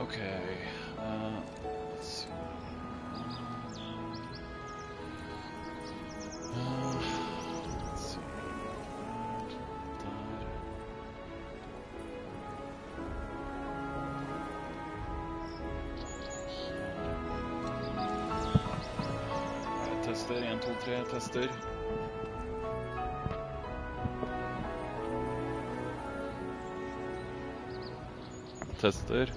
Okay, let's see. Let's see. Tester, 1, 2, 3, tester. Tester.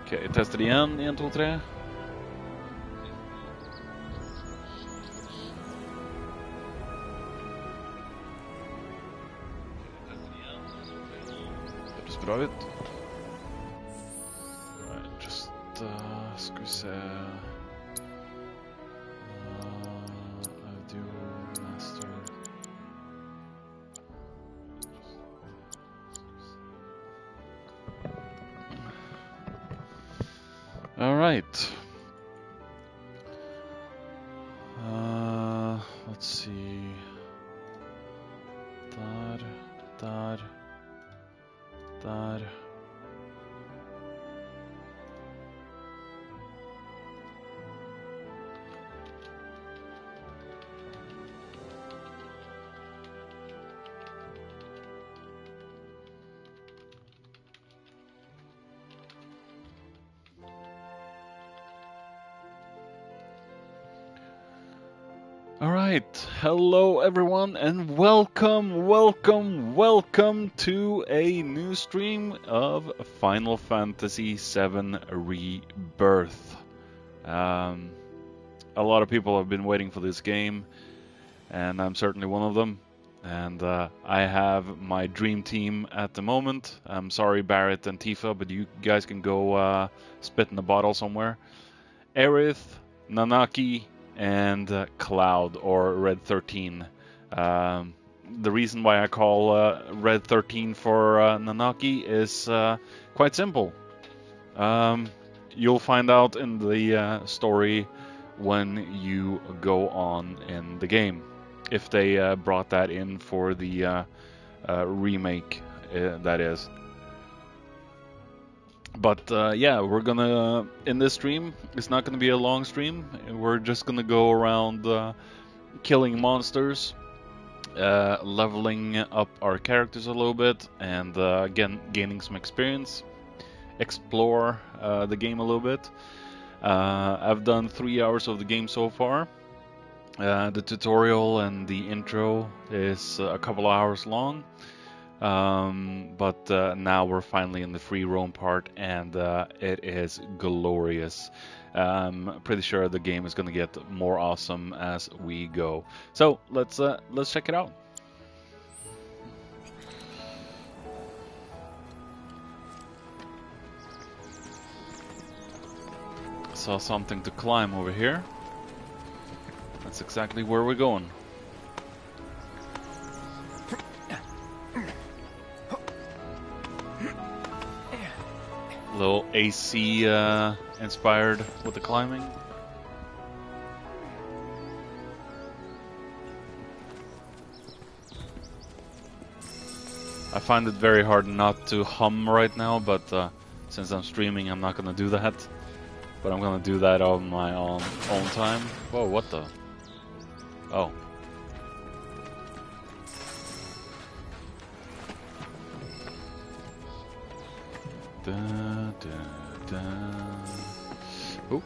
Okej, tester igen, 1, 2, 3. Hørtes bra ut. Right, just, skal vi se. Audio master. All right. Let's see. Där. All right, hello everyone, and welcome to a new stream of Final Fantasy VII Rebirth. A lot of people have been waiting for this game, and I'm certainly one of them. And I have my dream team at the moment. I'm sorry, Barrett and Tifa, but you guys can go spit in the bottle somewhere. Aerith, Nanaki, and Cloud, or Red 13. The reason why I call Red 13 for Nanaki is quite simple. You'll find out in the story when you go on in the game, if they brought that in for the remake, that is. But yeah, we're gonna, in this stream, it's not gonna be a long stream. We're just gonna go around killing monsters, leveling up our characters a little bit, and again, gaining some experience, explore the game a little bit. I've done 3 hours of the game so far. The tutorial and the intro is a couple hours long. But now we're finally in the free roam part, and it is glorious. I'm pretty sure the game is gonna get more awesome as we go. So let's check it out. Saw something to climb over here. That's exactly where we're going. Little AC inspired with the climbing. I find it very hard not to hum right now, but since I'm streaming, I'm not gonna do that. But I'm gonna do that on my own time. Whoa, what the? Oh. Da, da, da. Oh.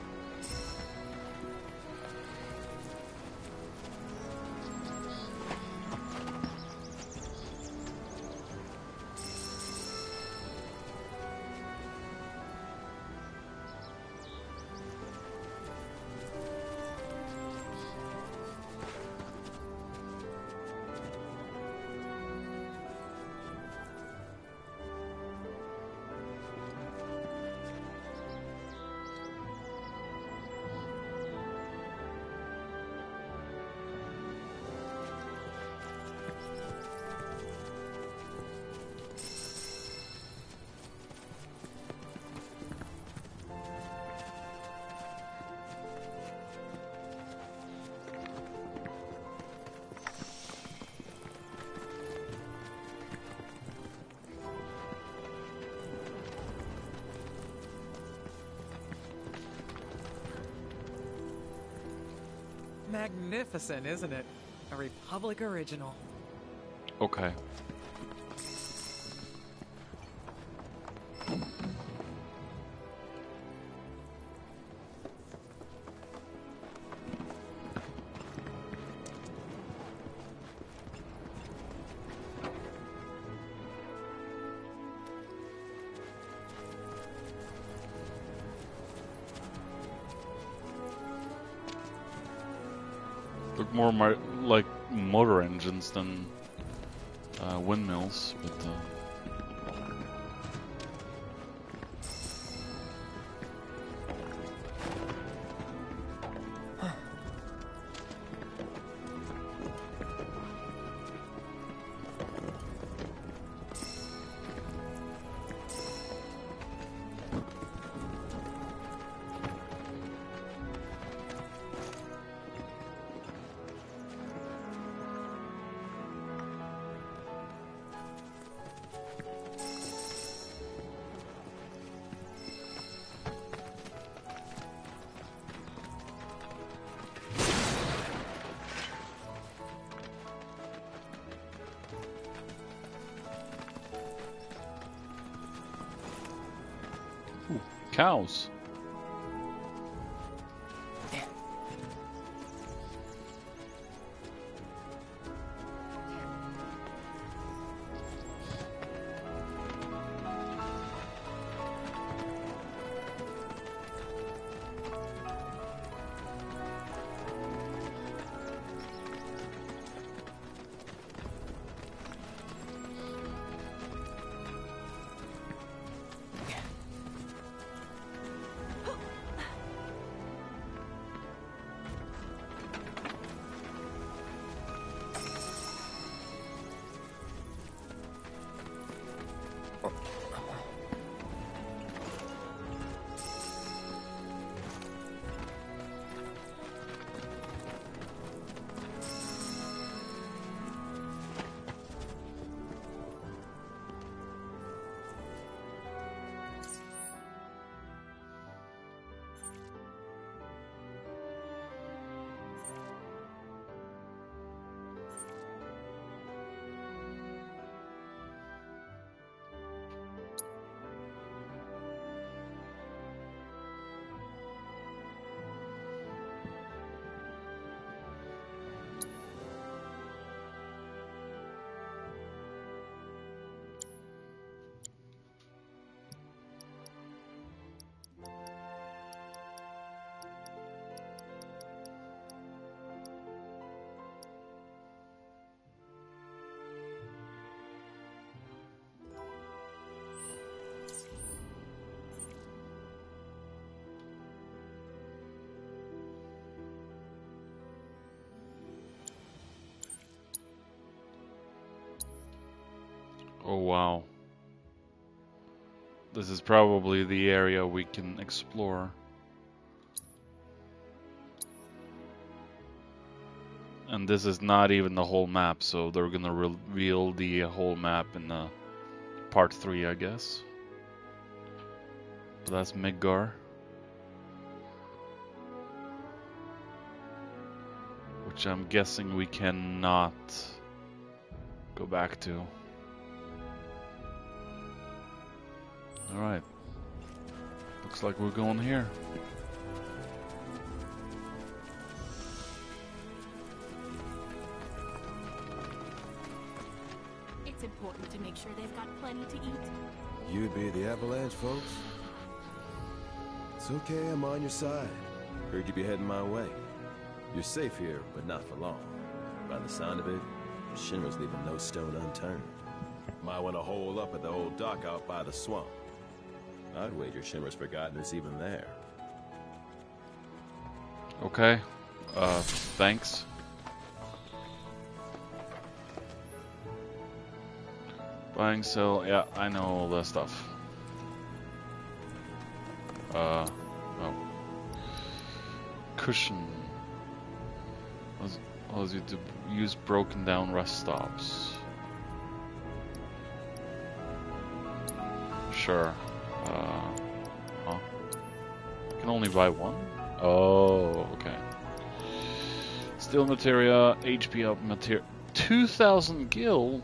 magnificent, isn't it? A Republic original. Okay. Look more like motor engines than windmills, but cows. Oh wow. This is probably the area we can explore. And this is not even the whole map, so they're gonna reveal the whole map in part 3, I guess. But that's Midgar. Which I'm guessing we cannot go back to. Alright. Looks like we're going here. It's important to make sure they've got plenty to eat. You'd be the Avalanche, folks? It's okay, I'm on your side. Heard you be heading my way. You're safe here, but not for long. By the sound of it, Shinra's leaving no stone unturned. Might want to hole up at the old dock out by the swamp. I'd wager Shinra's forgotten it's even there. Okay. Thanks. Buying, sell, yeah, I know all that stuff. Oh. Cushion. Allows you to use broken down rest stops. Sure. Huh? I can only buy one? Oh, okay. Steel materia, HP up materia. 2,000 gil?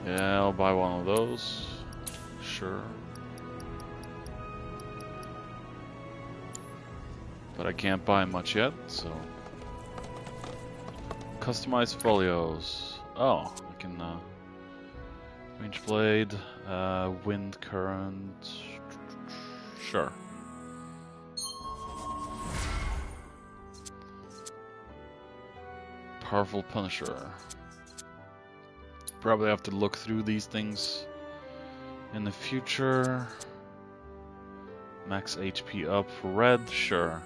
Yeah, I'll buy one of those. Sure. But I can't buy much yet, so... Customize folios. Oh, I can... range blade, wind current... Sure. Powerful Punisher. Probably have to look through these things in the future. Max HP up for red, sure.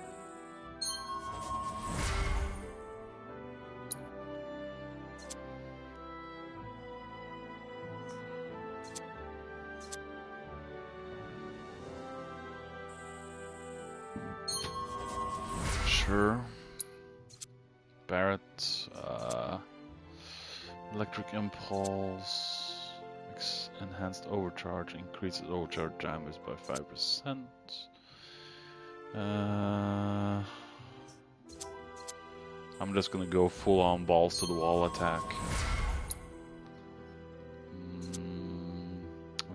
Sure. Barrett, electric impulse, enhanced overcharge, increases overcharge damage by 5%. I'm just gonna go full on balls to the wall attack.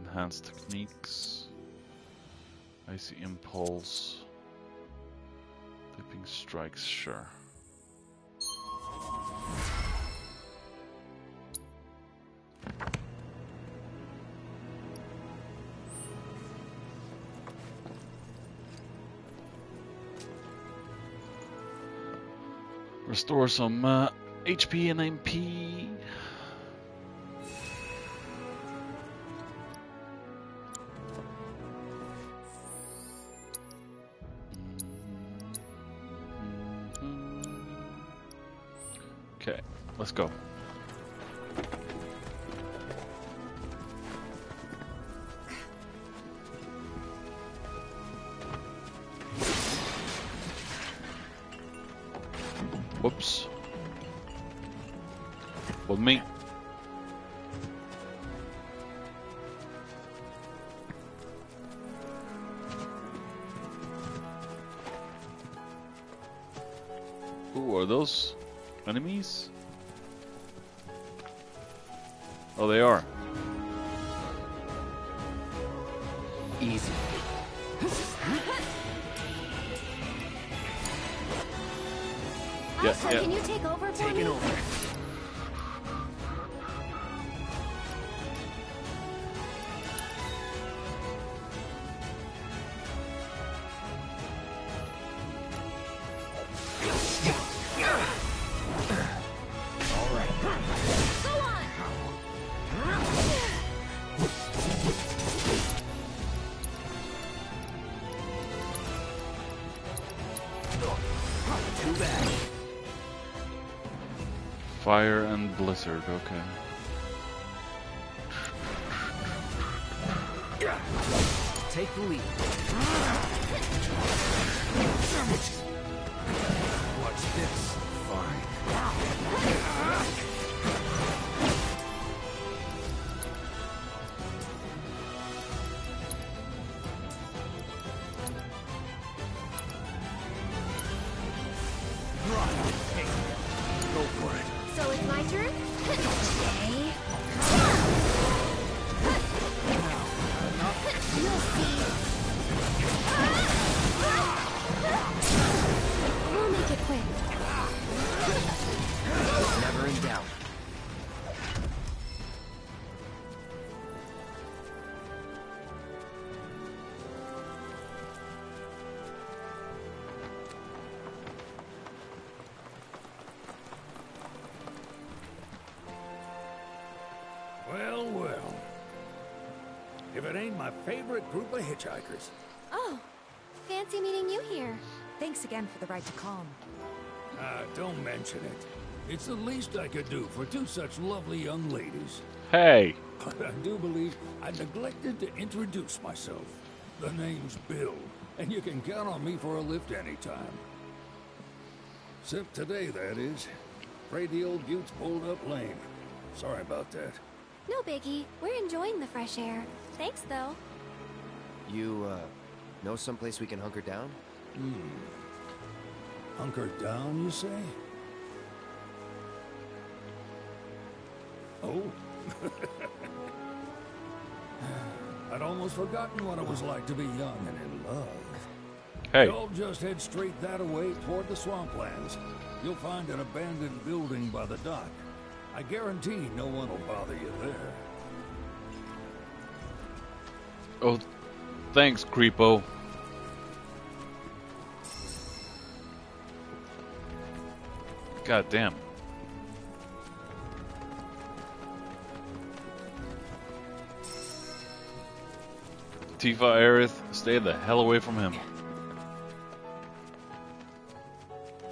Enhanced techniques, icy impulse, dipping strikes, sure. Restore some HP and MP. Okay, let's go. Whoops. With me. Ooh, are those enemies? Oh, they are. Easy. Yeah, Alpha, yeah. can you take over for me? Taking over. All right. Go on! Too bad. Fire and blizzard, okay. Take the lead. Watch this. Fine. Right. Hey, go for it. So it's my turn? Okay. You'll see. We'll make it quick. Never in doubt. Well, well. If it ain't my favorite group of hitchhikers. Oh, fancy meeting you here. Thanks again for the ride to Calm. Don't mention it. It's the least I could do for two such lovely young ladies. Hey! But I do believe I neglected to introduce myself. The name's Bill, and you can count on me for a lift anytime. Except today, that is. Afraid the old Butte's pulled up lame. Sorry about that. No biggie. We're enjoying the fresh air. Thanks, though. You, know someplace we can hunker down? Hunker down, you say? Oh? I'd almost forgotten what it was like to be young and in love. Hey. Y'all just head straight that way toward the swamplands. You'll find an abandoned building by the dock. I guarantee no one will bother you there. Oh, thanks, creepo. God damn. Tifa, Aerith, stay the hell away from him.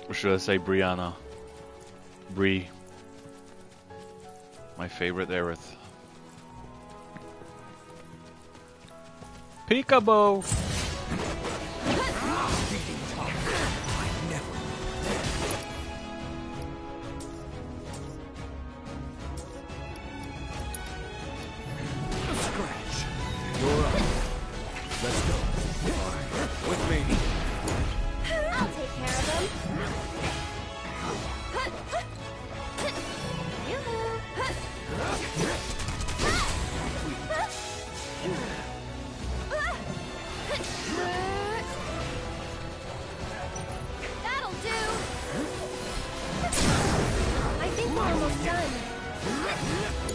Or should I say Brianna? Bree. My favorite Aerith. Peekaboo! I'll take care of them. That'll do. I think we're almost done.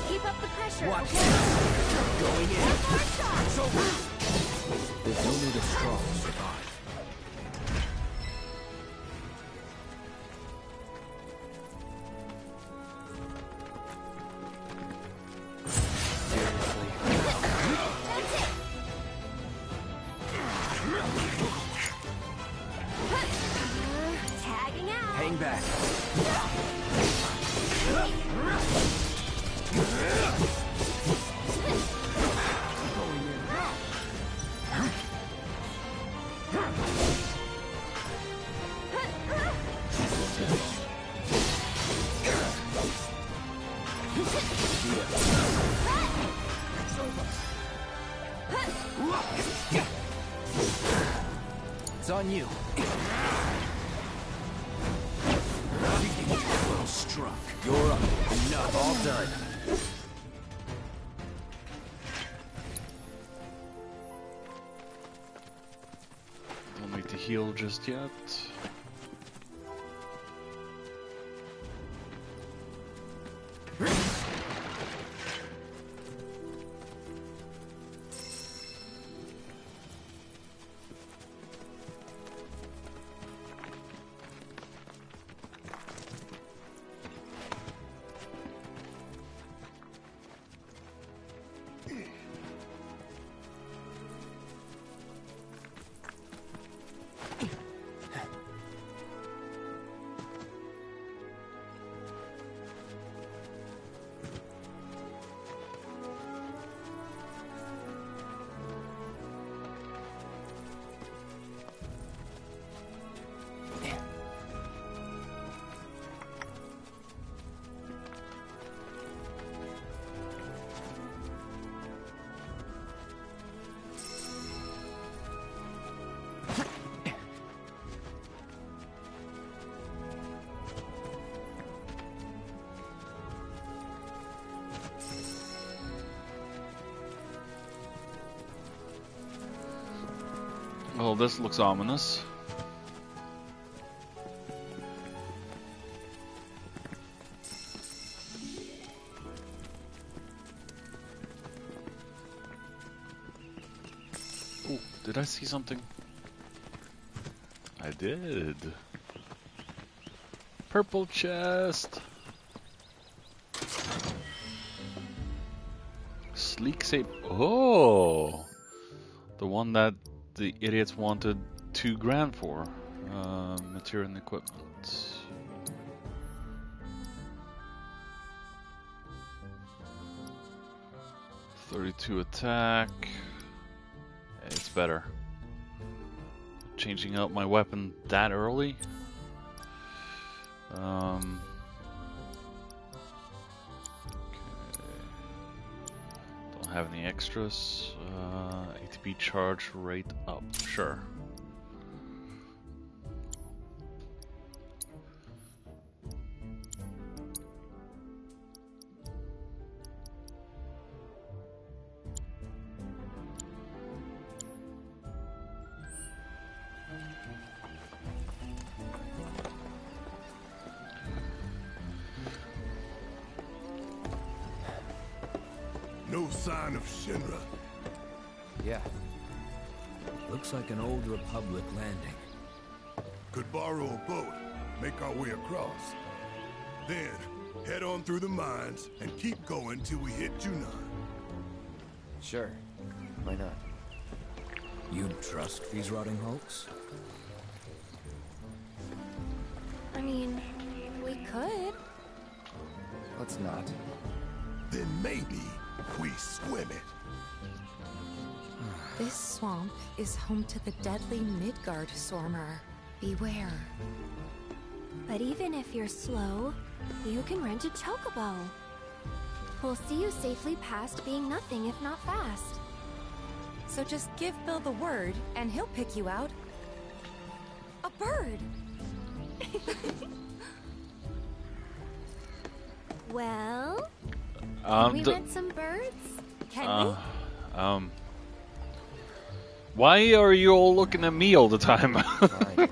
Keep up the pressure, okay? Going in. One more shot. It's over. There's no need of straw to survive. Tagging out. Hang back. It's on you. Well struck. You're up. Enough. All done. Don't need to heal just yet. Well, this looks ominous. Oh, did I see something? I did. Purple chest. Sleek safe. Oh, the one that the idiots wanted $2 grand for. Material and equipment. .32 attack. It's better. Changing out my weapon that early. Okay. Don't have any extras. ATP charge rate up. Sure. No sign of Shinra. Yeah. Looks like an old Republic landing. Could borrow a boat, make our way across. Then, head on through the mines and keep going till we hit Junon. Sure. Why not? You trust these rotting hulks? I mean, we could. Let's not. Then maybe we swim it. This swamp is home to the deadly Midgard Stormer. Beware. But even if you're slow, you can rent a chocobo. We'll see you safely past being nothing if not fast. So just give Bill the word, and he'll pick you out. A bird! Well, can we rent some birds? Can we? Why are you all looking at me all the time? Fine.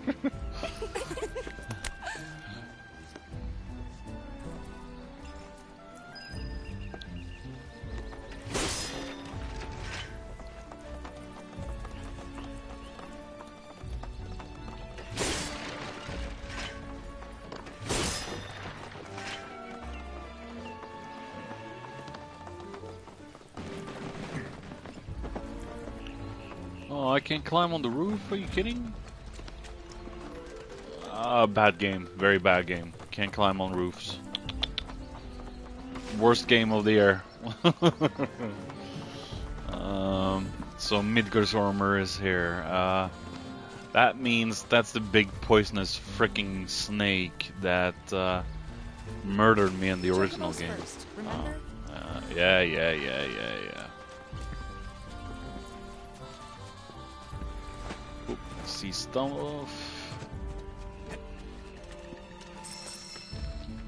Oh, I can't climb on the roof? Are you kidding? Bad game. Very bad game. Can't climb on roofs. Worst game of the year. So Midgardsormr is here. That means that's the big poisonous freaking snake that murdered me in the original game. First, remember? Yeah. See stuff.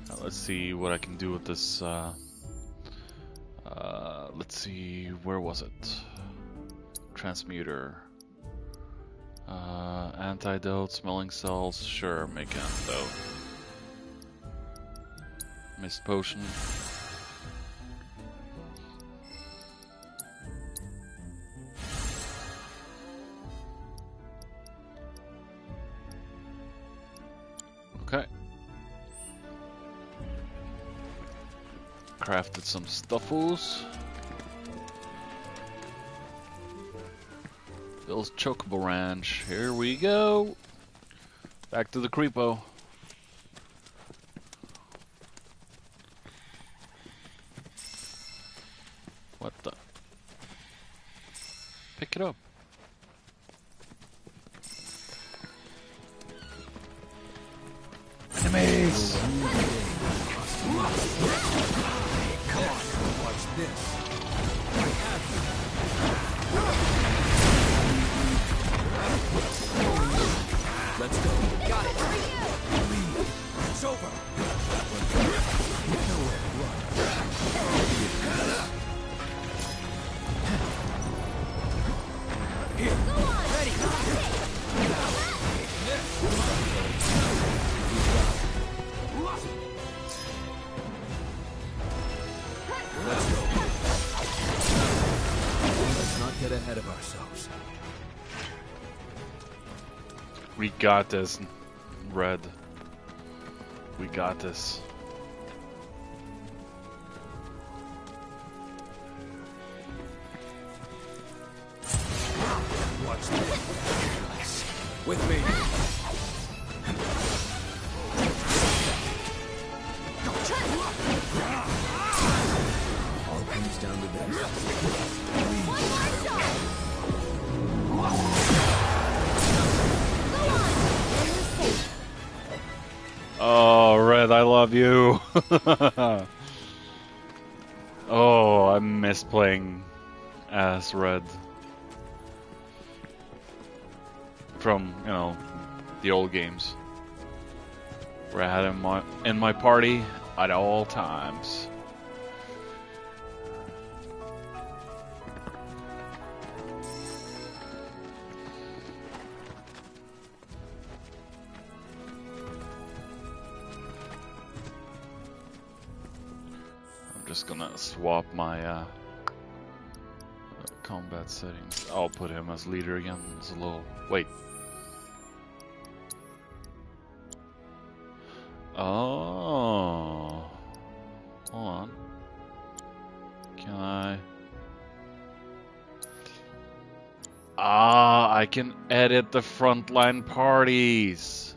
Now let's see what I can do with this. Let's see, where was it? Transmuter. Antidote, smelling cells. Sure, make antidote. Mist potion. Okay. Crafted some stuffles. Bill's Chocobo Ranch. Here we go. Back to the creepo. What the? Pick it up. Enemies! Come on, watch this. I have you. Let's go. Got it. It's over. Nowhere to run. Here. Go on. Ready. Let's go. Let's not get ahead of ourselves. We got this, Red. We got this. Watch this. With me. All comes down to this. One more shot. Oh, Red, I love you. Oh, I miss playing as Red. from, you know, the old games, where I had him in my party at all times. I'm just gonna swap my combat settings. I'll put him as leader again. It's a little... Wait. Oh. Hold on. Can I... Ah, I can edit the frontline parties.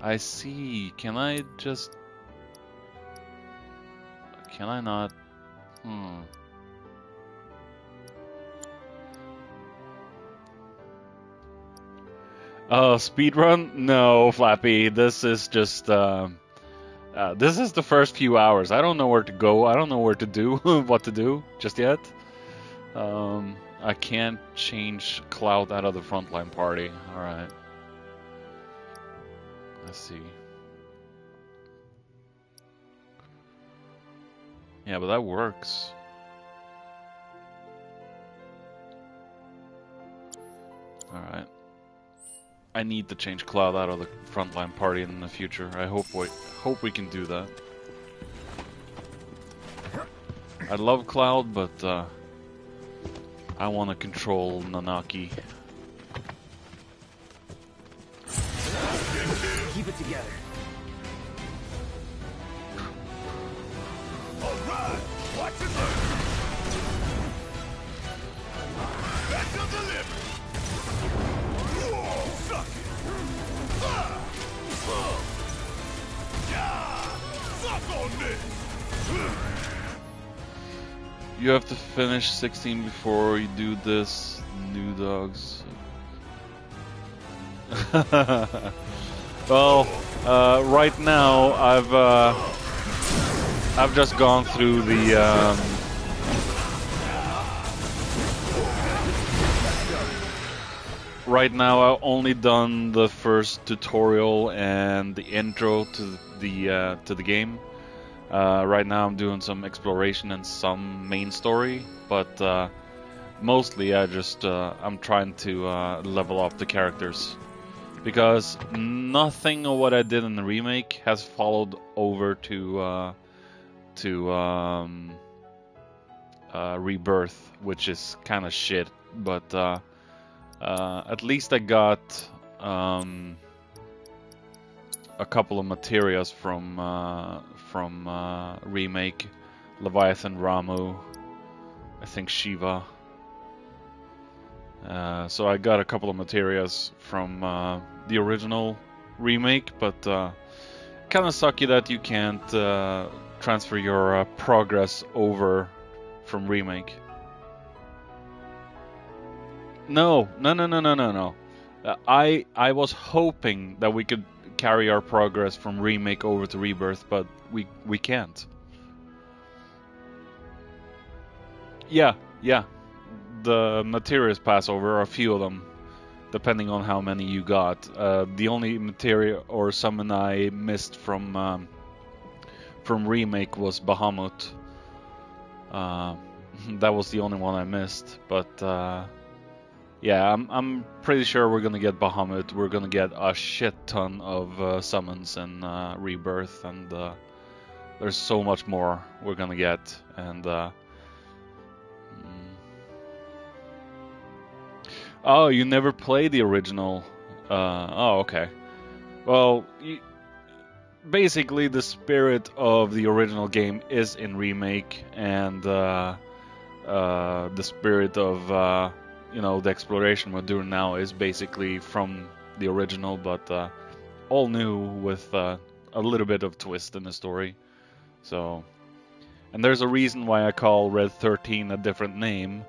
I see. Can I just... Can I not? Oh, speedrun? No, Flappy. This is just, this is the first few hours. I don't know where to go. I don't know where to do, what to do just yet. I can't change Cloud out of the frontline party. Alright. Let's see. Yeah, but that works. Alright. I need to change Cloud out of the frontline party in the future. I hope we can do that. I love Cloud, but I want to control Nanaki. Keep it together. All right, watch it learn. Back up the limit. Whoa, suck it. Yeah, suck on this. You have to finish 16 before you do this, new dogs. Well, right now I've just gone through the right now I've only done the first tutorial and the intro to the game. Right now I'm doing some exploration and some main story, but mostly I'm trying to level up the characters, because nothing of what I did in the remake has followed over to Rebirth, which is kind of shit. But at least I got a couple of materials from remake, Leviathan, Ramu, I think Shiva. So I got a couple of materials from the original remake, but kind of sucky that you can't transfer your progress over from remake. No. I was hoping that we could carry our progress from remake over to Rebirth, but we can't. Yeah. The materials pass over, a few of them, depending on how many you got. The only material or summon I missed from remake was Bahamut. That was the only one I missed, but yeah, I'm pretty sure we're gonna get Bahamut. We're gonna get a shit ton of summons in Rebirth, and there's so much more we're gonna get. And oh, you never played the original? Oh, okay. Well, basically the spirit of the original game is in remake, and the spirit of the exploration we're doing now is basically from the original, but all new with a little bit of twist in the story. So, and there's a reason why I call Red 13 a different name.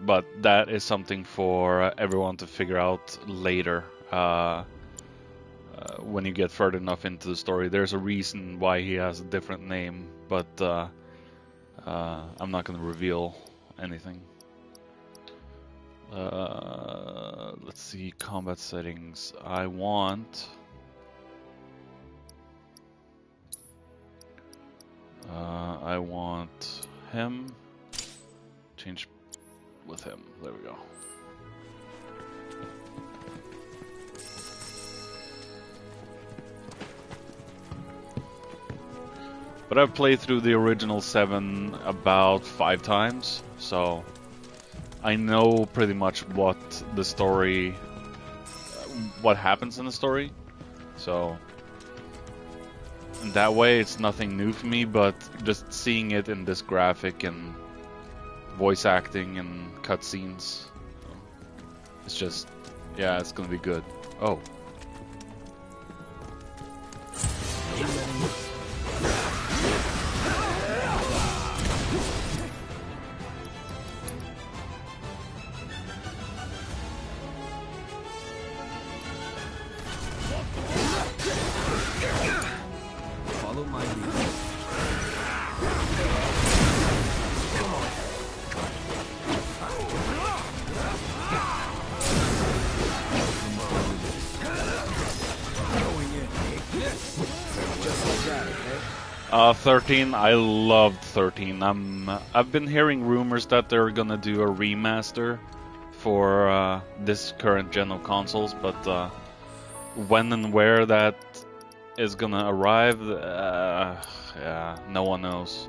But that is something for everyone to figure out later. When you get further enough into the story, there's a reason why he has a different name, but I'm not going to reveal anything. Let's see, combat settings. I want him. Change with him. There we go. But I've played through the original 7 about 5 times, so I know pretty much what the story, what happens in the story. So in that way, it's nothing new for me. But just seeing it in this graphic and voice acting and cutscenes, it's just, yeah, it's gonna be good. Oh. Follow my lead. Going in. Just like that, okay? 13. I loved 13. I've been hearing rumors that they're gonna do a remaster for this current gen of consoles, but when and where that is gonna arrive, yeah, no one knows.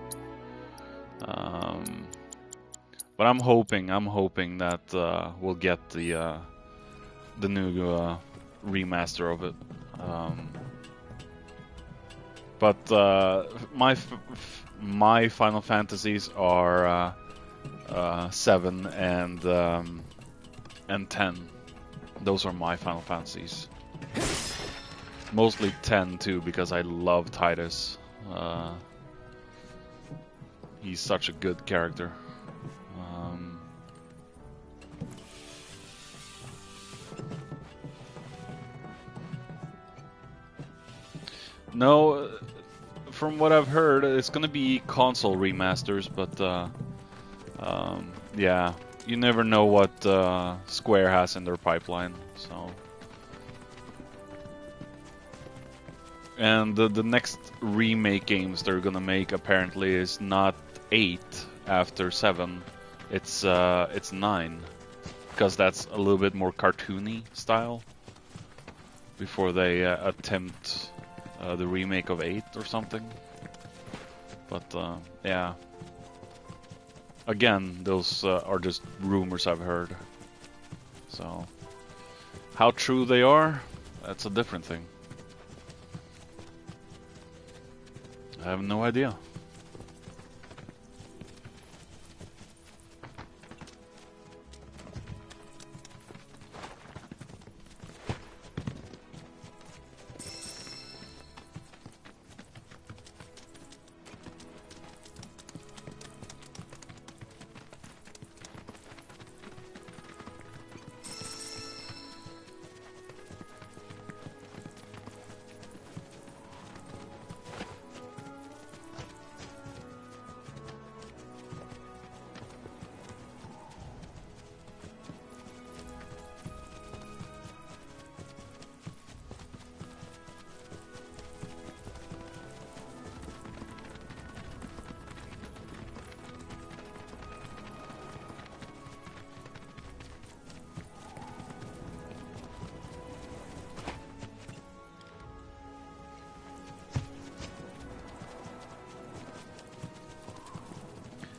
But I'm hoping that we'll get the new remaster of it. But my Final Fantasies are 7 and 10. Those are my Final Fantasies. Mostly 10 too, because I love Titus. He's such a good character. No, from what I've heard, it's gonna be console remasters, but yeah, you never know what Square has in their pipeline, so. And the next remake games they're gonna make apparently is not 8 after 7, it's 9, because that's a little bit more cartoony style before they attempt the remake of 8 or something. But yeah, again, those are just rumors I've heard, so how true they are, that's a different thing. I have no idea.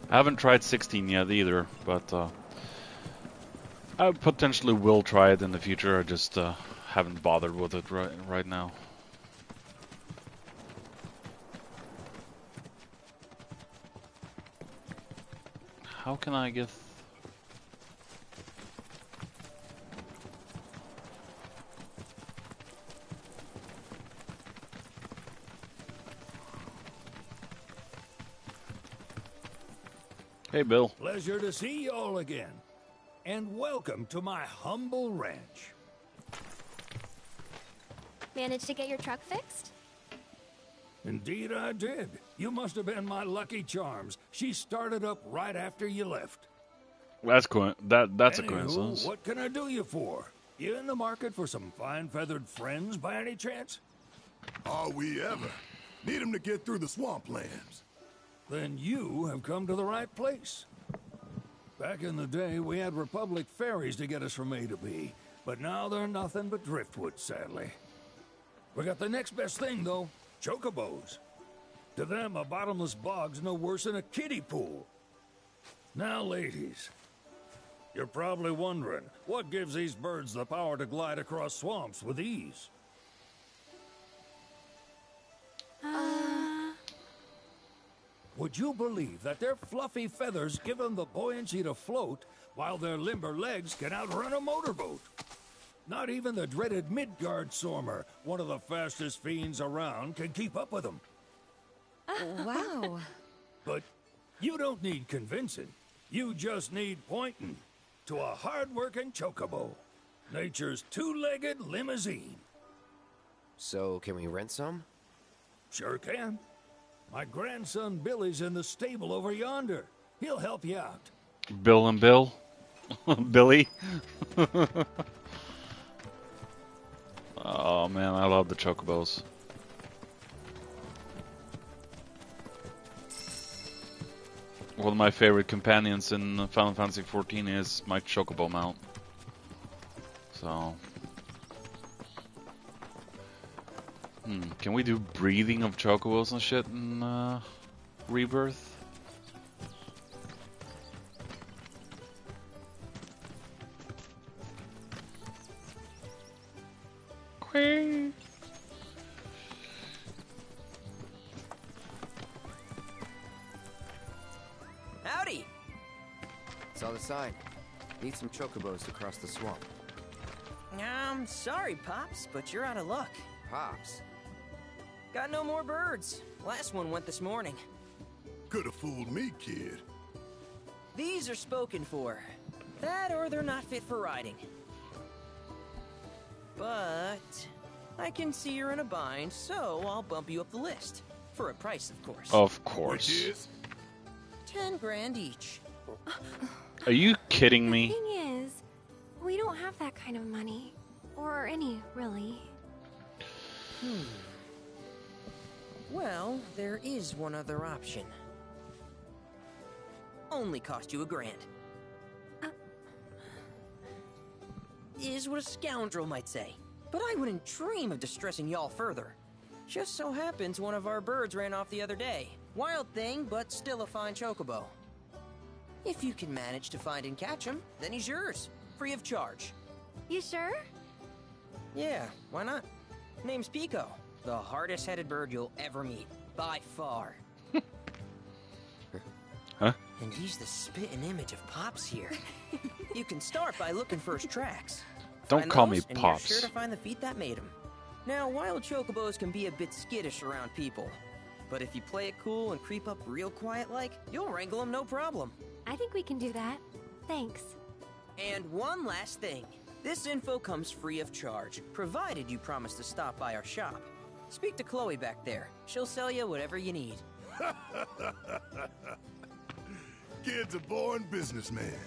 I haven't tried 16 yet either, but I potentially will try it in the future. I just haven't bothered with it right now. How can I get... Hey, Bill. Pleasure to see you all again. And welcome to my humble ranch. Managed to get your truck fixed? Indeed I did. You must have been my lucky charms. She started up right after you left. That's that's a Anywho, coincidence. what can I do you for? You in the market for some fine-feathered friends by any chance? Are we ever? Need him to get through the swamplands. Then you have come to the right place. Back in the day, we had Republic ferries to get us from A to B, but now they're nothing but driftwood, sadly. We got the next best thing, though, chocobos. To them, a bottomless bog's no worse than a kiddie pool. Now, ladies, you're probably wondering, what gives these birds the power to glide across swamps with ease? Would you believe that their fluffy feathers give them the buoyancy to float, while their limber legs can outrun a motorboat? Not even the dreaded Midgard Sormer, one of the fastest fiends around, can keep up with them. Wow. But you don't need convincing. You just need pointing to a hard-working chocobo. Nature's two-legged limousine. So, can we rent some? Sure can. My grandson Billy's in the stable over yonder. He'll help you out. Bill and Bill, Billy. Oh man, I love the chocobos. One of my favorite companions in Final Fantasy XIV is my chocobo mount. So, can we do breathing of chocobos and shit in Rebirth? Howdy! Saw the sign. Need some chocobos to cross the swamp. Sorry, Pops, but you're out of luck. Pops. Got no more birds. Last one went this morning. Could have fooled me, kid. These are spoken for. That or they're not fit for riding. But I can see you're in a bind, so I'll bump you up the list. For a price, of course. Of course. Which is? 10 grand each. Are you kidding The me? thing is, we don't have that kind of money. Or any, really. Well, there is one other option. Only cost you $1 grand. Is what a scoundrel might say. But I wouldn't dream of distressing y'all further. Just so happens one of our birds ran off the other day. Wild thing, but still a fine chocobo. If you can manage to find and catch him, then he's yours. Free of charge. You sure? Yeah, why not? Name's Pico. The hardest-headed bird you'll ever meet. By far. Huh? And he's the spitting image of Pops here. You can start by looking for his tracks. Don't Find call those, me and Pops. you're sure to find the feet that made him. Now, wild chocobos can be a bit skittish around people. But if you play it cool and creep up real quiet-like, you'll wrangle them no problem. I think we can do that. Thanks. And one last thing. This info comes free of charge, provided you promise to stop by our shop. Speak to Chloe back there. She'll sell you whatever you need. Kid's a born businessman.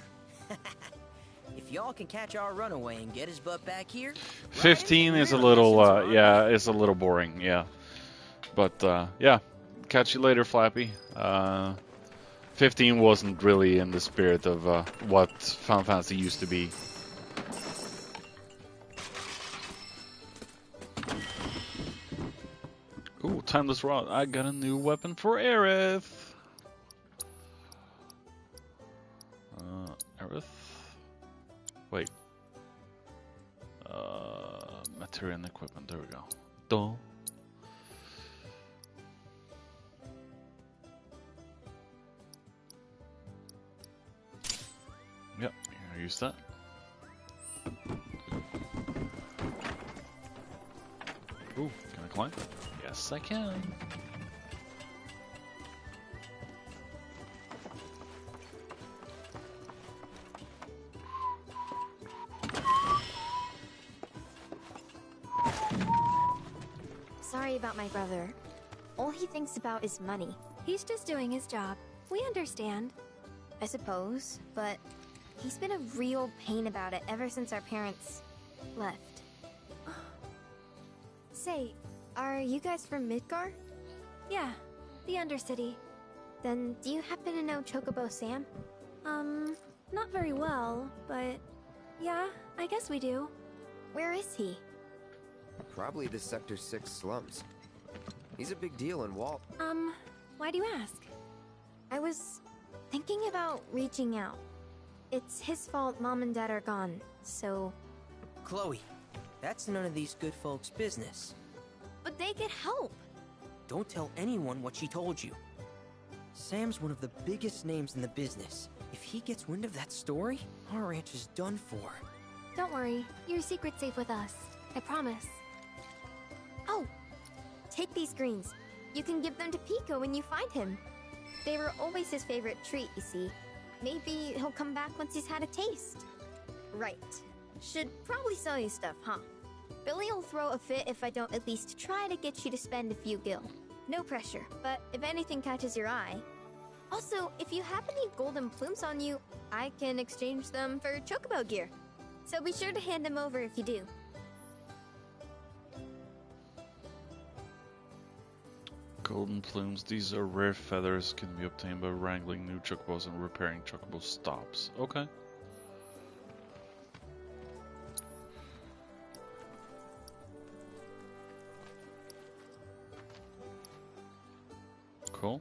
If y'all can catch our runaway and get his butt back here... 15 riding is a real little, lessons are yeah, it's a little boring, yeah. But, yeah, catch you later, Flappy. 15 wasn't really in the spirit of what Final Fantasy used to be. Ooh, timeless rod. I got a new weapon for Aerith. Aerith? Wait. Material and equipment. There we go. Duh. Yep, I use that. Ooh, can I climb? Yes, I can. Sorry about my brother. All he thinks about is money. He's just doing his job. We understand. I suppose, but He's been a real pain about it ever since our parents left. Say, are you guys from Midgar? Yeah, the Undercity. Then do you happen to know Chocobo Sam? Not very well, but yeah, I guess we do. Where is he? Probably the Sector 6 slums. He's a big deal in Walt. Why do you ask? I was thinking about reaching out. It's his fault Mom and Dad are gone, so... Chloe, that's none of these good folks' business. But they could help! Don't tell anyone what she told you. Sam's one of the biggest names in the business. If he gets wind of that story, our ranch is done for. Don't worry, your secret's safe with us. I promise. Oh! Take these greens. You can give them to Pico when you find him. They were always his favorite treat, you see. Maybe he'll come back once he's had a taste. Right. Should probably sell you stuff, huh? Billy will throw a fit if I don't at least try to get you to spend a few gil. No pressure, but if anything catches your eye... Also, if you have any golden plumes on you, I can exchange them for Chocobo gear. So be sure to hand them over if you do. Golden plumes. These are rare feathers, can be obtained by wrangling new chocobos and repairing chocobo stops. Okay. Cool.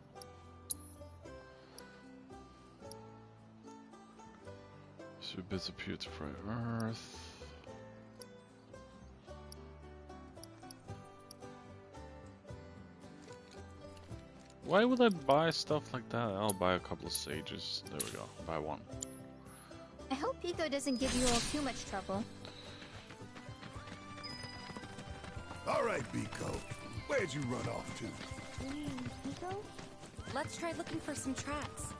So bits of purified earth. Why would I buy stuff like that? I'll buy a couple of sages. There we go. Buy one. I hope Pico doesn't give you all too much trouble. All right, Pico. Where'd you run off to? Pico? Let's try looking for some tracks.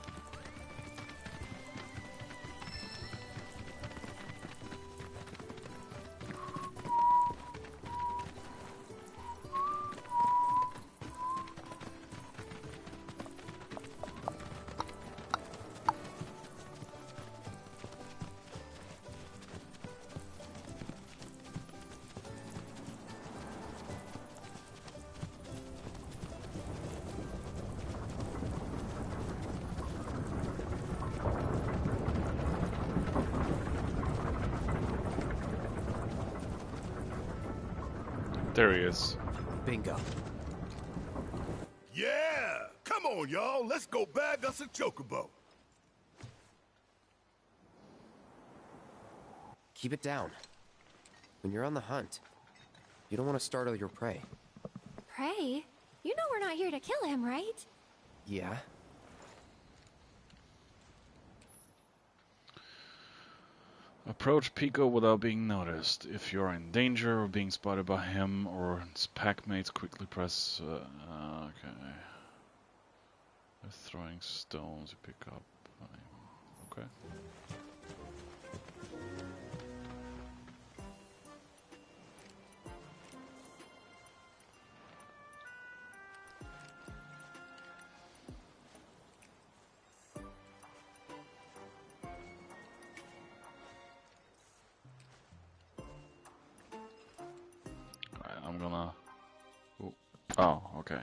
There he is. Bingo. Yeah! Come on, y'all. Let's go bag us a chocobo. Keep it down. When you're on the hunt, you don't want to startle your prey. Prey? You know we're not here to kill him, right? Yeah? Approach Pico without being noticed. If you're in danger of being spotted by him or his packmates, quickly press... okay. They're throwing stones you pick up. Okay. I'm gonna... Ooh. Oh, okay.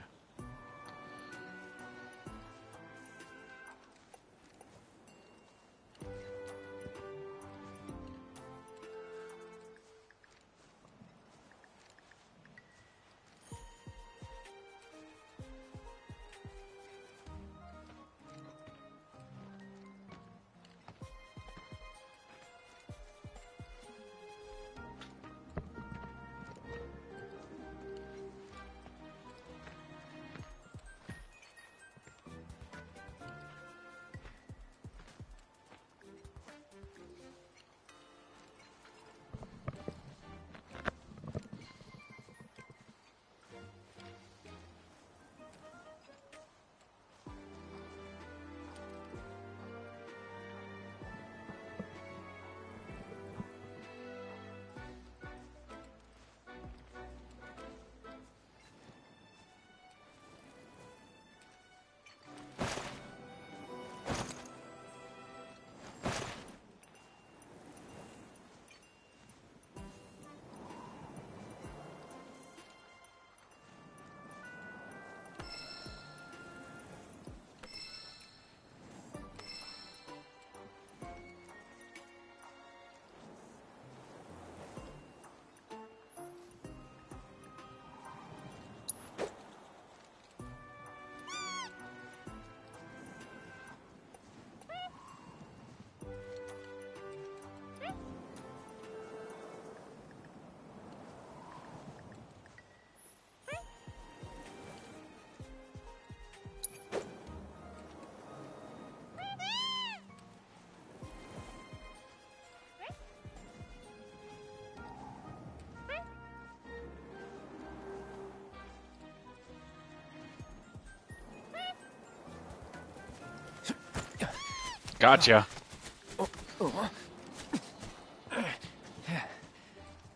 Gotcha.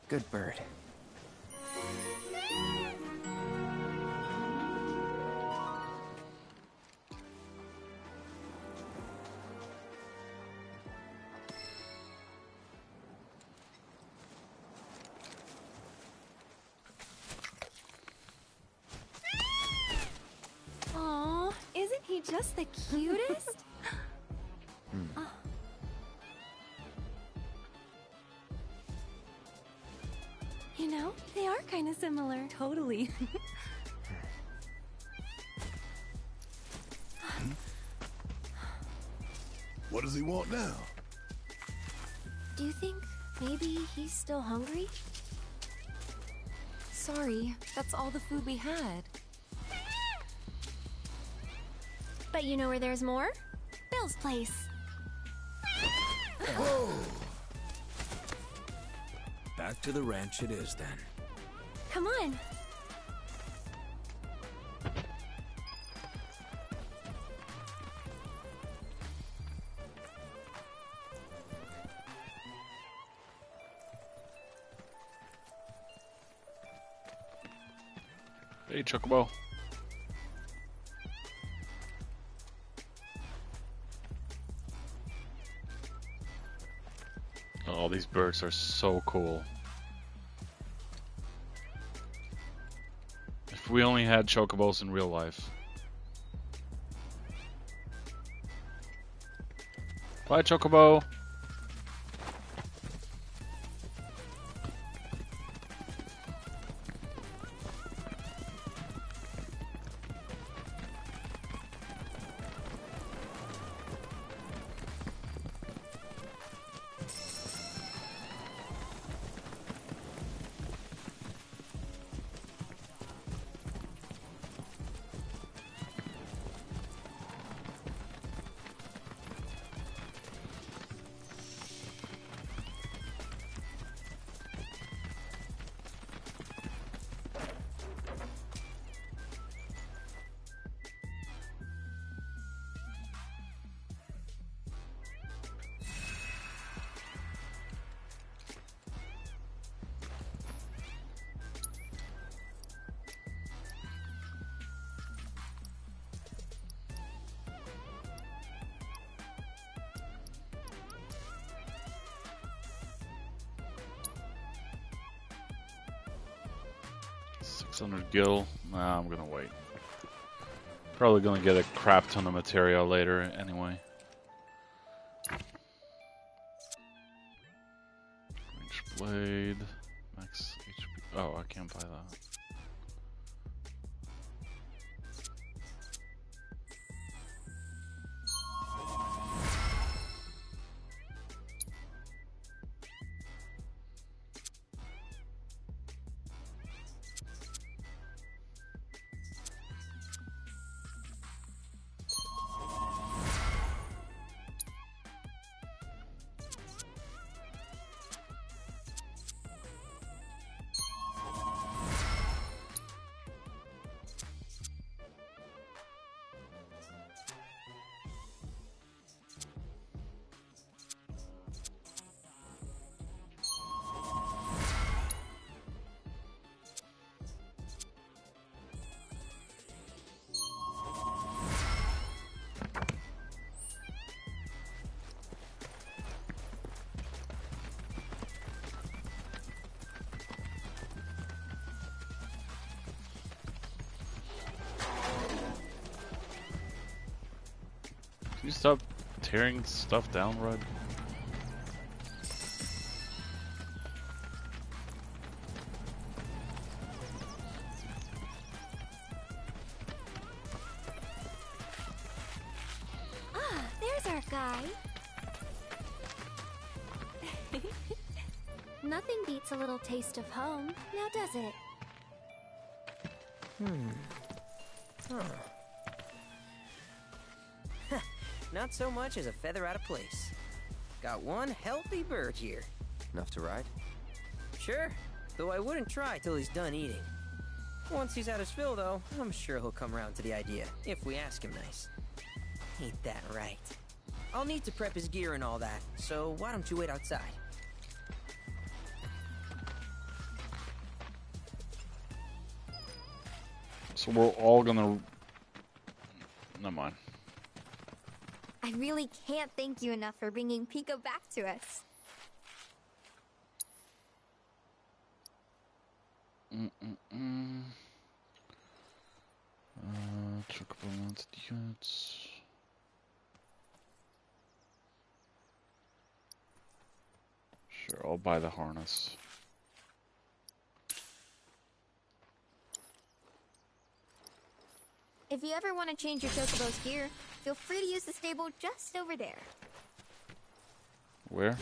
Good bird. Aw, isn't he just the cutest? Oh. You know, they are kind of similar. Totally. What does he want now? Do you think maybe he's still hungry? Sorry, that's all the food we had. But you know where there's more? Bill's place. Whoa! Back to the ranch it is then. Come on. Hey, Chocobo. Oh, these birds are so cool. If we only had chocobos in real life. Bye, Chocobo. Gil. Nah, I'm gonna wait. Probably gonna get a crap ton of material later anyway. Range blade. Max HP. Oh, I can't buy that. Can you stop tearing stuff down, Rod? Ah, there's our guy. Nothing beats a little taste of home, now does it? Not so much as a feather out of place. Got one healthy bird here. Enough to ride? Sure, though I wouldn't try till he's done eating. Once he's had his fill, though, I'm sure he'll come around to the idea, if we ask him nice. Ain't that right? I'll need to prep his gear and all that, so why don't you wait outside? So we're all gonna... Never mind. I really can't thank you enough for bringing Pico back to us. Chocobo mounted units. Sure, I'll buy the harness. If you ever want to change your Chocobo's gear, feel free to use the stable just over there. Where?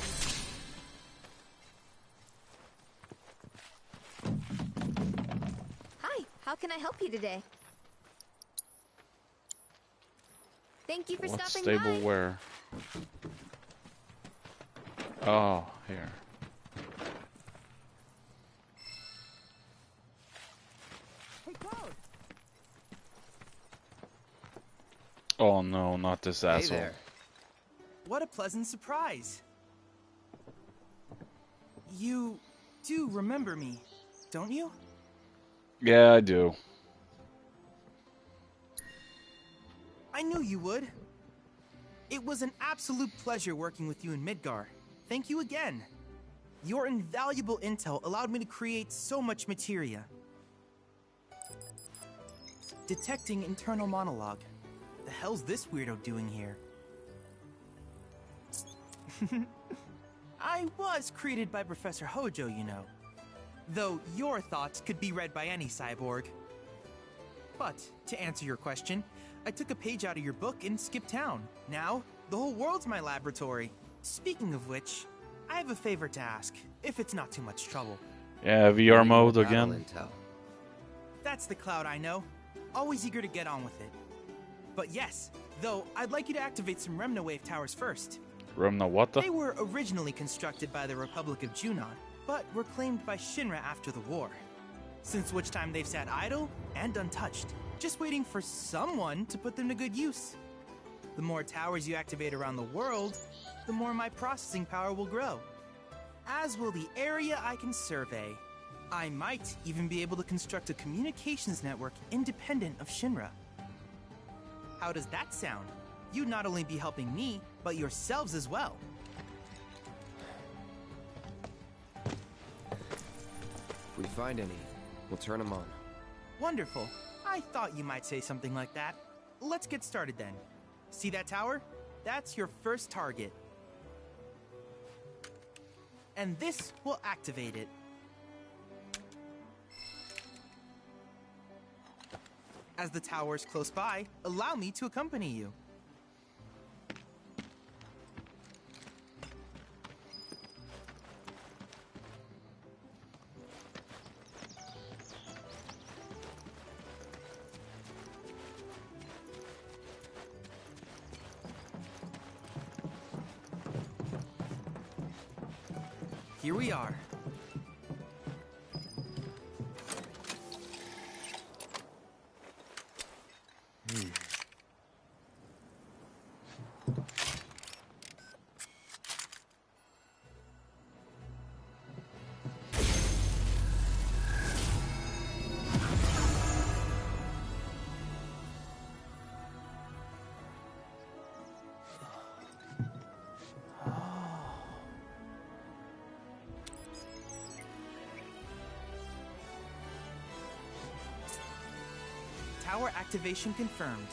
Hi, how can I help you today? Thank you for What stopping stable by. where? Oh, here. Hey, Cloud. Oh no, not this asshole. Hey there. What a pleasant surprise. You do remember me, don't you? Yeah, I do. I knew you would. It was an absolute pleasure working with you in Midgar. Thank you again. Your invaluable intel allowed me to create so much materia. Detecting internal monologue. The hell's this weirdo doing here? I was created by Professor Hojo, you know. Though your thoughts could be read by any cyborg. But, to answer your question, I took a page out of your book and skipped town. Now, the whole world's my laboratory. Speaking of which, I have a favor to ask, if it's not too much trouble. Yeah, VR mode Battle again. Intel. That's the Cloud I know. Always eager to get on with it. But yes, though, I'd like you to activate some Remna Wave towers first. Remna what the? They were originally constructed by the Republic of Junon, but were claimed by Shinra after the war. Since which time they've sat idle and untouched, just waiting for someone to put them to good use. The more towers you activate around the world, the more my processing power will grow. As will the area I can survey. I might even be able to construct a communications network independent of Shinra. How does that sound? You'd not only be helping me, but yourselves as well. If we find any, we'll turn them on. Wonderful. I thought you might say something like that. Let's get started then. See that tower? That's your first target. And this will activate it. As the tower is close by, allow me to accompany you. Here we are. Tower activation confirmed.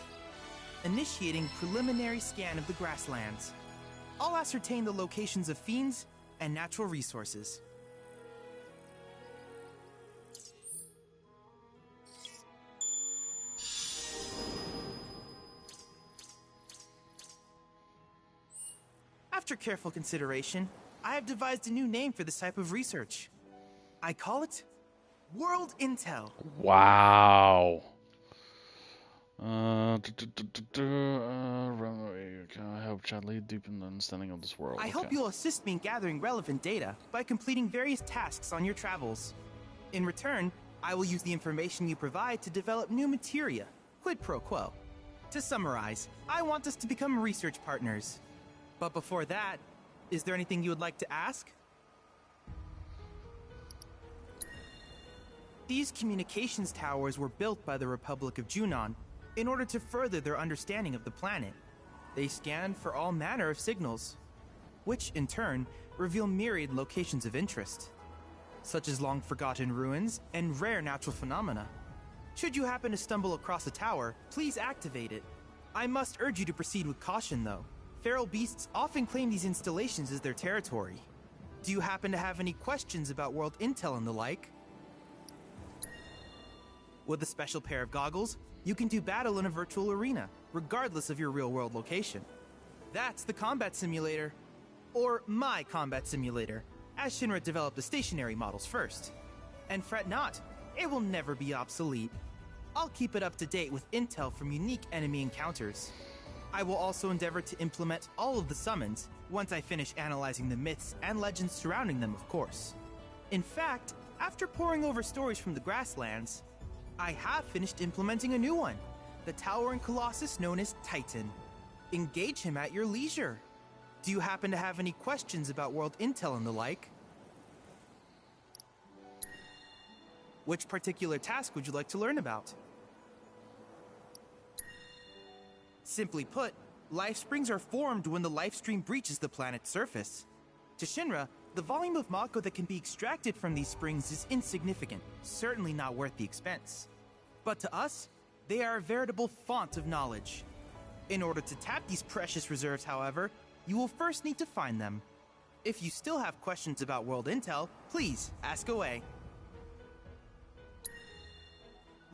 Initiating preliminary scan of the grasslands. I'll ascertain the locations of fiends and natural resources. After careful consideration, I have devised a new name for this type of research. I call it World Intel. Wow. Help Chad lead deep in the understanding of this world. I hope you'll assist me in gathering relevant data by completing various tasks on your travels. In return, I will use the information you provide to develop new materia, quid pro quo. To summarize, I want us to become research partners. But before that, is there anything you would like to ask? These communications towers were built by the Republic of Junon in order to further their understanding of the planet. They scan for all manner of signals, which in turn reveal myriad locations of interest, such as long-forgotten ruins and rare natural phenomena. Should you happen to stumble across a tower, please activate it. I must urge you to proceed with caution, though. Feral beasts often claim these installations as their territory. Do you happen to have any questions about world intel and the like? With a special pair of goggles, you can do battle in a virtual arena, regardless of your real-world location. That's the combat simulator. Or my combat simulator, as Shinra developed the stationary models first. And fret not, it will never be obsolete. I'll keep it up to date with intel from unique enemy encounters. I will also endeavor to implement all of the summons, once I finish analyzing the myths and legends surrounding them, of course. In fact, after poring over stories from the grasslands, I have finished implementing a new one, the towering colossus known as Titan. Engage him at your leisure. Do you happen to have any questions about world intel and the like? Which particular task would you like to learn about? Simply put, life springs are formed when the life stream breaches the planet's surface. To Shinra, the volume of Mako that can be extracted from these springs is insignificant, certainly not worth the expense. But to us, they are a veritable font of knowledge. In order to tap these precious reserves, however, you will first need to find them. If you still have questions about world intel, please ask away.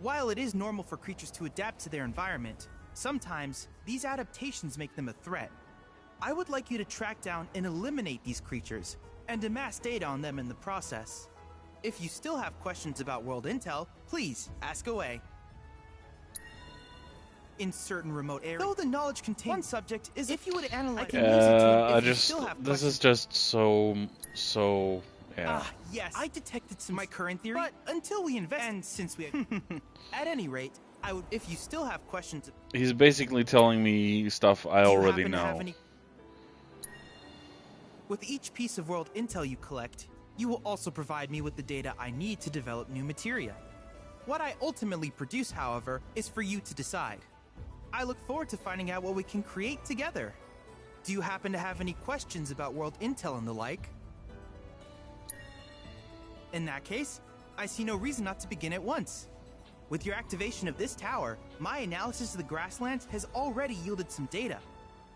While it is normal for creatures to adapt to their environment, sometimes these adaptations make them a threat. I would like you to track down and eliminate these creatures, and amass data on them in the process. If you still have questions about world intel, please ask away. In certain remote areas, though the knowledge contained one subject is if you would analyze this is just so yeah. Yes, I detected some my current theory, but until we invest, and since we at any rate, I would, if you still have questions. He's basically telling me stuff I already know. With each piece of world intel you collect, you will also provide me with the data I need to develop new materia. What I ultimately produce, however, is for you to decide. I look forward to finding out what we can create together. Do you happen to have any questions about world intel and the like? In that case, I see no reason not to begin at once. With your activation of this tower, my analysis of the grasslands has already yielded some data.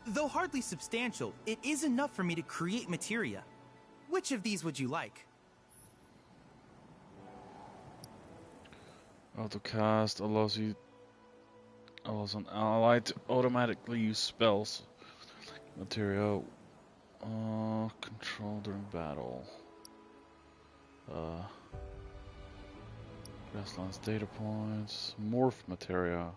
Though hardly substantial, it is enough for me to create materia. Which of these would you like? Autocast allows an ally to automatically use spells. Material control during battle. Grasslands data points. Morph materia.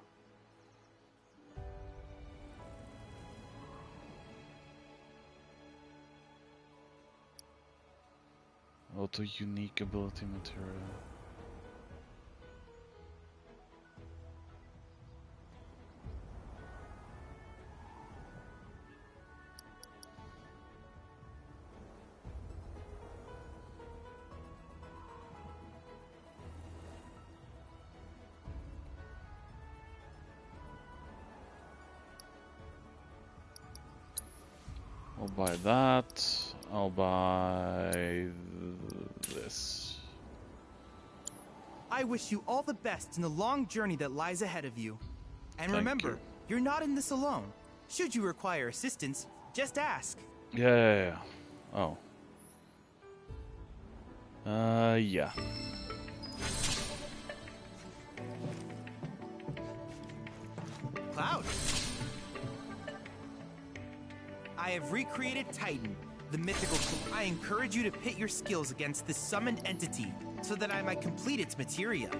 Auto unique ability material. I'll buy that. I'll buy this. I wish you all the best in the long journey that lies ahead of you. And Thank remember, you. You're not in this alone. Should you require assistance, just ask. Yeah. Oh. Yeah. Cloud. I have recreated Titan, the mythical. I encourage you to pit your skills against this summoned entity, so that I might complete its materia.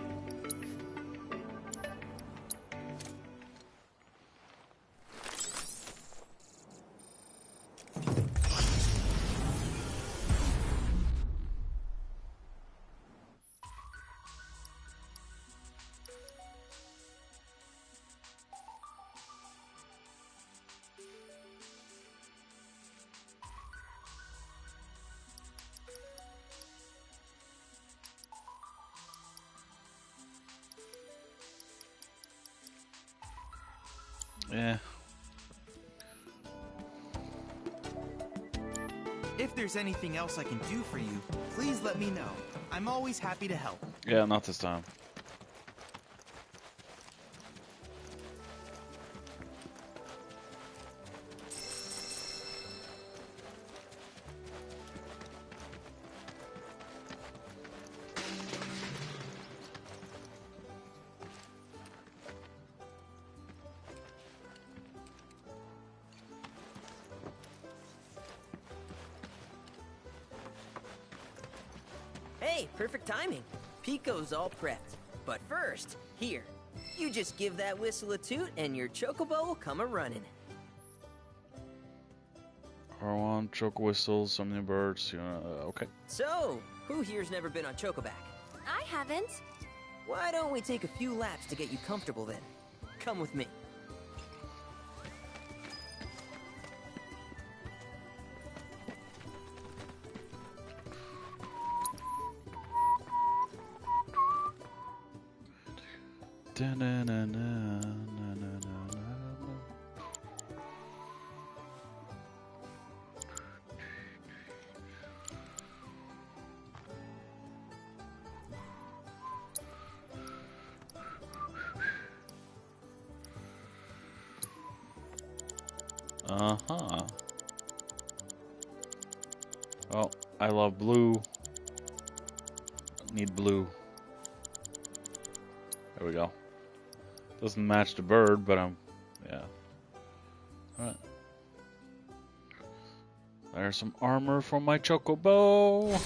Yeah. If there's anything else I can do for you, please let me know. I'm always happy to help. Yeah, not this time. Hey, perfect timing. Pico's all prepped. But first, here, you just give that whistle a toot and your chocobo will come a-running. R1, choke whistles, summoning birds, okay. So, who here's never been on Chocoback? I haven't. Why don't we take a few laps to get you comfortable then? Come with me. Uh-huh. Well, I love blue. Need blue. There we go. Doesn't match the bird, but yeah. Alright. There's some armor for my chocobo.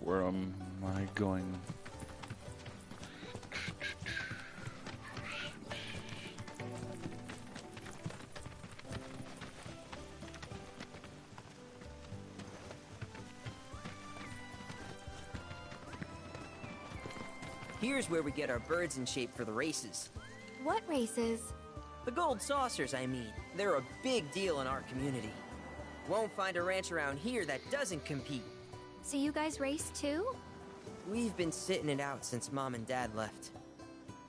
Where am I going? Here's where we get our birds in shape for the races. What races? The gold saucers, I mean. They're a big deal in our community. Won't find a ranch around here that doesn't compete. So you guys race too? We've been sitting it out since Mom and Dad left.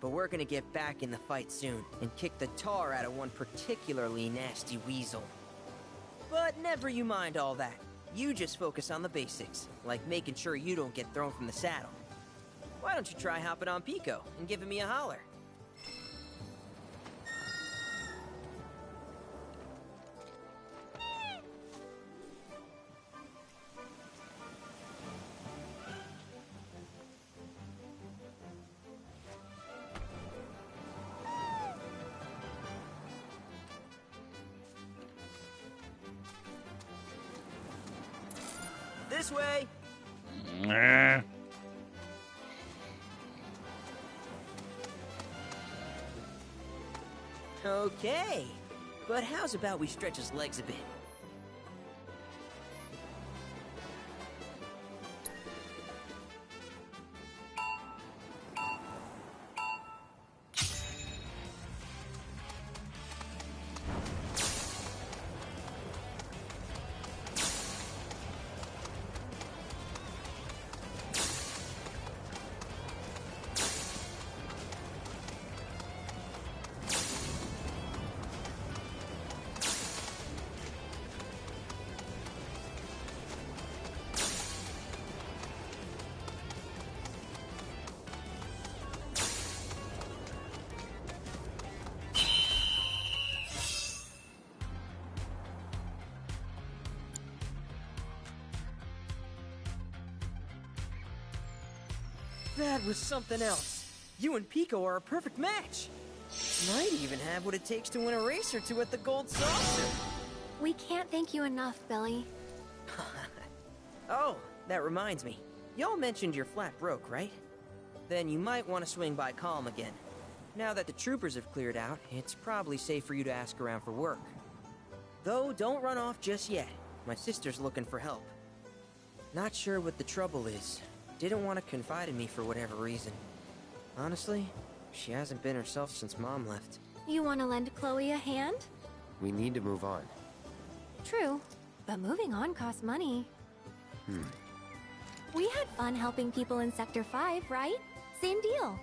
But we're gonna get back in the fight soon and kick the tar out of one particularly nasty weasel. But never you mind all that. You just focus on the basics, like making sure you don't get thrown from the saddle. Why don't you try hopping on Pico and giving me a holler? This way! Nah. Okay, but how's about we stretch his legs a bit? That was something else. You and Pico are a perfect match. Might even have what it takes to win a race or two at the Gold Saucer. We can't thank you enough, Billy. Oh, that reminds me. Y'all mentioned your flat broke, right? Then you might want to swing by Calm again. Now that the troopers have cleared out, it's probably safe for you to ask around for work. Though, don't run off just yet. My sister's looking for help. Not sure what the trouble is. Didn't want to confide in me for whatever reason. Honestly, she hasn't been herself since Mom left. You want to lend Chloe a hand? We need to move on. True, but moving on costs money. We had fun helping people in Sector 5, right? Same deal.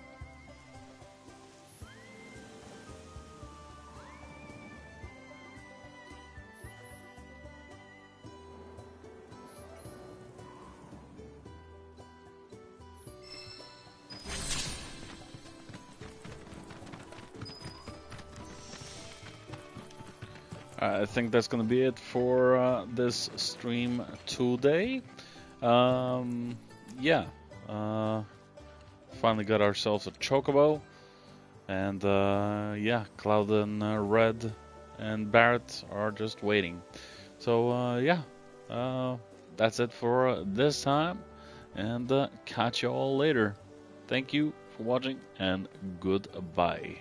I think that's gonna be it for this stream today. Yeah, finally got ourselves a chocobo, and yeah, Cloud and Red and Barrett are just waiting. So yeah, that's it for this time, and catch you all later. Thank you for watching, and goodbye.